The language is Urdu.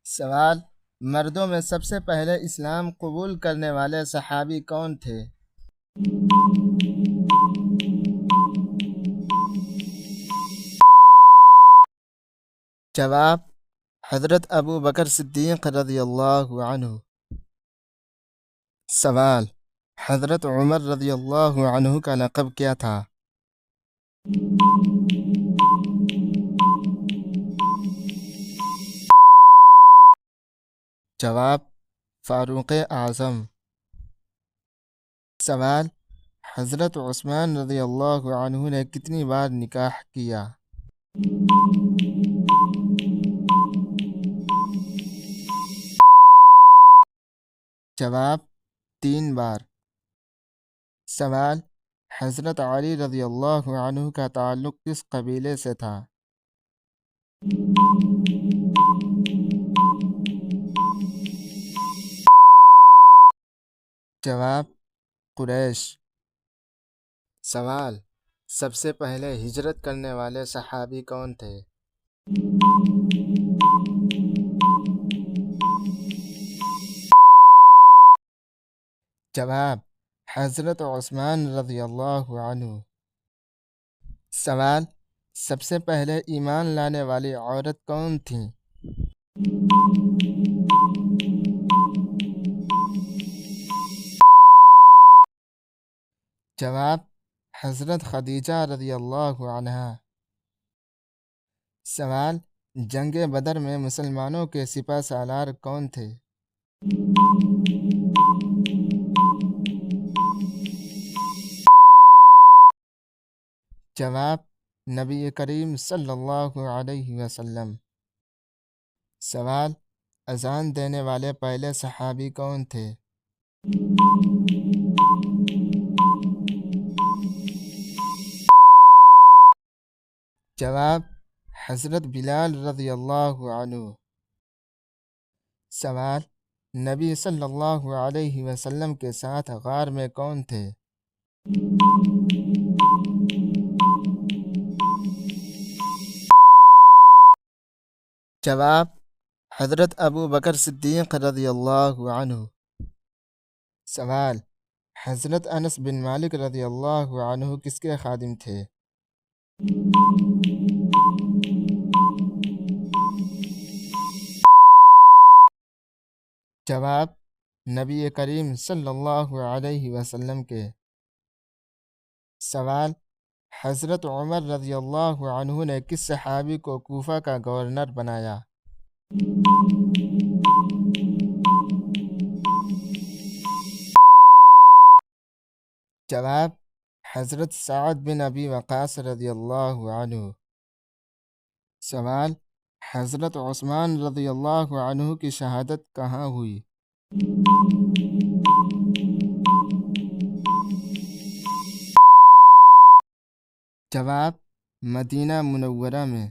سوال: مردوں میں سب سے پہلے اسلام قبول کرنے والے صحابی کون تھے؟ جواب: حضرت ابو بکر صدیق رضی اللہ عنہ۔ سوال: حضرت عمر رضی اللہ عنہ کا لقب کیا تھا؟ جواب: فاروق اعظم۔ سوال: حضرت عثمان رضی اللہ عنہ نے کتنی بار نکاح کیا؟ جواب: 3 بار۔ سوال: حضرت علی رضی اللہ عنہ کا تعلق کس قبیلے سے تھا؟ جواب: قریش۔ سوال: سب سے پہلے ہجرت کرنے والے صحابی کون تھے؟ جواب: حضرت عثمان رضی اللہ عنہ۔ سوال: سب سے پہلے ایمان لانے والی عورت کون تھیں؟ جواب: حضرت خدیجہ رضی اللہ عنہا۔ سوال: جنگ بدر میں مسلمانوں کے سپہ سالار کون تھے؟ جواب: نبی کریم صلی اللہ علیہ وسلم۔ سوال: اذان دینے والے پہلے صحابی کون تھے؟ جواب: حضرت بلال رضی اللہ عنہ۔ سوال: نبی صلی اللہ علیہ وسلم کے ساتھ غار میں کون تھے؟ جواب: حضرت ابو بکر صدیق رضی اللہ عنہ۔ سوال: حضرت انس بن مالک رضی اللہ عنہ کس کے خادم تھے؟ جواب: نبی کریم صلی اللہ علیہ وسلم کے۔ سوال: حضرت عمر رضی اللہ عنہ نے کس صحابی کو کوفہ کا گورنر بنایا؟ جواب: حضرت سعد بن ابی وقاص رضی اللہ عنہ۔ سوال: حضرت عثمان رضی اللہ عنہ کی شہادت کہاں ہوئی؟ جواب: مدینہ منورہ میں۔